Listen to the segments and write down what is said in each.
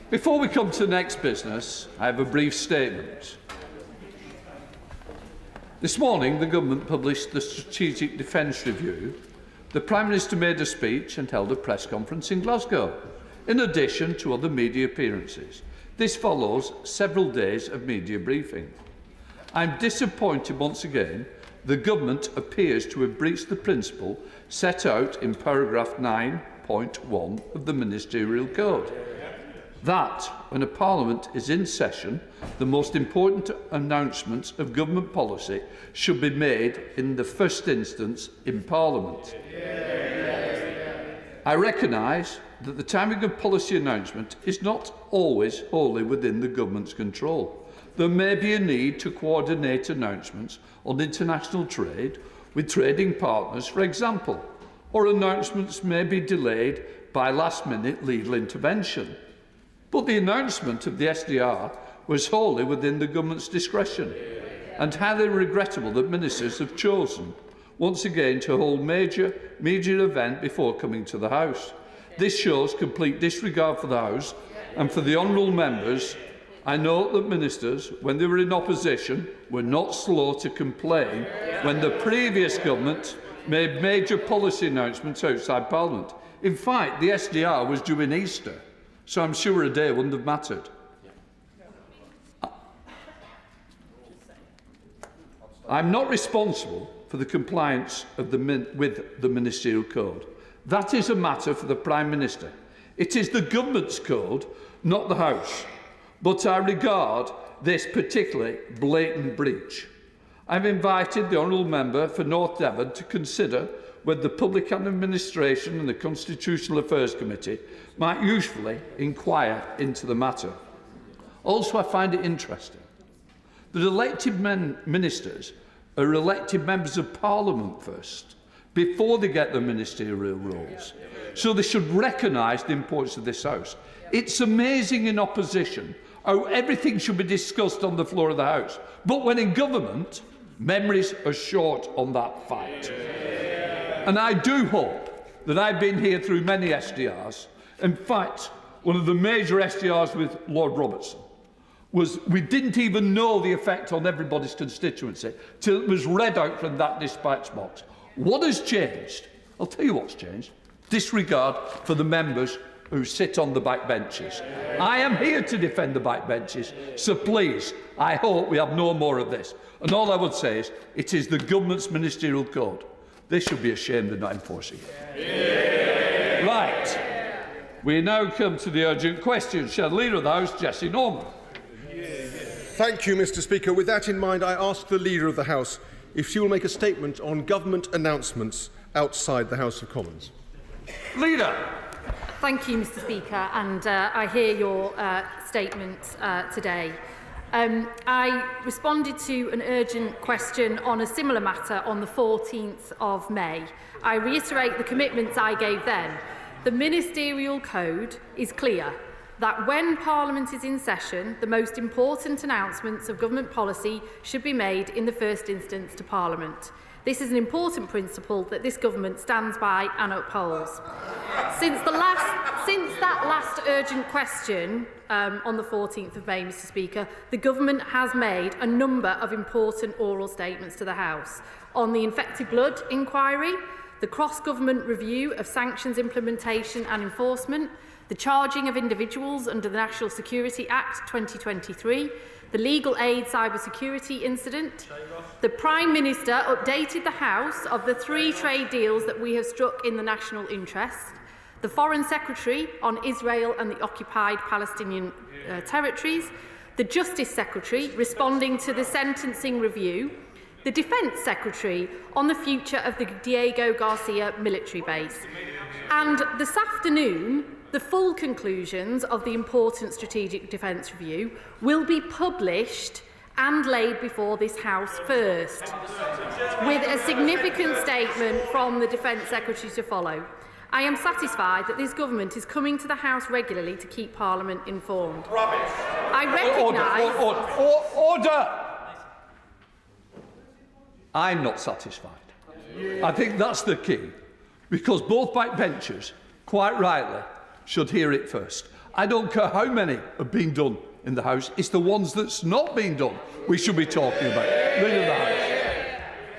Before we come to the next business, I have a brief statement. This morning, the Government published the Strategic Defence Review. The Prime Minister made a speech and held a press conference in Glasgow, in addition to other media appearances. This follows several days of media briefing. I am disappointed once again the Government appears to have breached the principle set out in paragraph 9.1 of the Ministerial Code, that when a Parliament is in session, the most important announcements of government policy should be made in the first instance in Parliament. I recognise that the timing of policy announcement is not always wholly within the Government's control. There may be a need to coordinate announcements on international trade with trading partners, for example, or announcements may be delayed by last-minute legal intervention. But the announcement of the SDR was wholly within the Government's discretion, and highly regrettable that ministers have chosen once again to hold major media event before coming to the House. This shows complete disregard for the House and for the honourable members. I note that ministers, when they were in opposition, were not slow to complain when the previous government made major policy announcements outside Parliament. In fact, the SDR was due in Easter, so I'm sure a day wouldn't have mattered. I'm not responsible for the compliance of with the Ministerial Code. That is a matter for the Prime Minister. It is the Government's code, not the House. But I regard this particularly blatant breach. I've invited the honourable member for North Devon to consider whether the Public Administration and the Constitutional Affairs Committee might usefully inquire into the matter. Also, I find it interesting that elected ministers are elected members of Parliament first, before they get the ministerial roles. So they should recognise the importance of this House. It's amazing in opposition how everything should be discussed on the floor of the House. But when in government, memories are short on that fact. And I do hope that I've been here through many SDRs. In fact, one of the major SDRs with Lord Robertson was we didn't even know the effect on everybody's constituency till it was read out from that dispatch box. What has changed? I'll tell you what's changed. Disregard for the members who sit on the backbenches. I am here to defend the backbenches, so please, I hope we have no more of this. And all I would say is, it is the Government's Ministerial Code. They should be ashamed of not enforcing it. Right. We now come to the urgent questions. Shall the Leader of the House, Jessie Norman. Thank you, Mr. Speaker. With that in mind, I ask the Leader of the House if she will make a statement on government announcements outside the House of Commons. Leader. Thank you, Mr. Speaker, and I hear your statement today. I responded to an urgent question on a similar matter on the 14th of May. I reiterate the commitments I gave then. The Ministerial Code is clear that when Parliament is in session, the most important announcements of government policy should be made in the first instance to Parliament. This is an important principle that this government stands by and upholds. Since that last urgent question on the 14th of May, Mr. Speaker, the government has made a number of important oral statements to the House on the infected blood inquiry, the cross-government review of sanctions implementation and enforcement, the charging of individuals under the National Security Act 2023, the legal aid cybersecurity incident. The Prime Minister updated the House of the 3 trade deals that we have struck in the national interest, the Foreign Secretary on Israel and the occupied Palestinian territories, the Justice Secretary responding to the sentencing review, the Defence Secretary on the future of the Diego Garcia military base. And this afternoon, the full conclusions of the important Strategic Defence Review will be published and laid before this House first, with a significant statement from the Defence Secretary to follow. I am satisfied that this government is coming to the House regularly to keep Parliament informed. Rubbish. I recognise... Order! I'm not satisfied. I think that's the key, because both backbenchers, quite rightly, should hear it first. I don't care how many have been done in the House. It's the ones that's not been done we should be talking about. Rid of the House.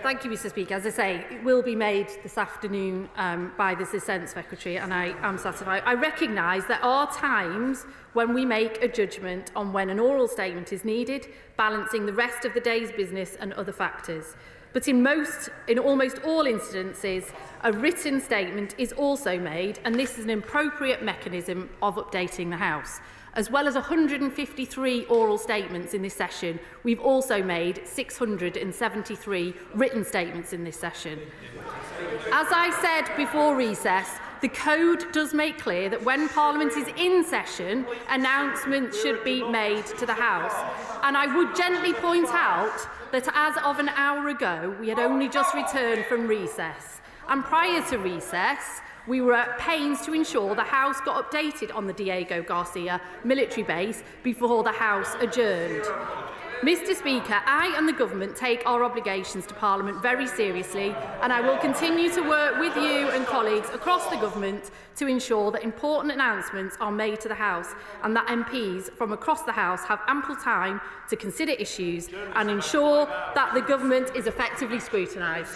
Thank you, Mr Speaker. As I say, it will be made this afternoon by the Dissent Secretary, and I am satisfied. I recognise there are times when we make a judgment on when an oral statement is needed, balancing the rest of the day's business and other factors. But in almost all instances, a written statement is also made, and this is an appropriate mechanism of updating the House. As well as 153 oral statements in this session, we've also made 673 written statements in this session. As I said before recess, the Code does make clear that when Parliament is in session, announcements should be made to the House. And I would gently point out that as of an hour ago, we had only just returned from recess. And prior to recess, we were at pains to ensure the House got updated on the Diego Garcia military base before the House adjourned. Mr Speaker, I and the Government take our obligations to Parliament very seriously, and I will continue to work with you and colleagues across the Government to ensure that important announcements are made to the House and that MPs from across the House have ample time to consider issues and ensure that the Government is effectively scrutinised.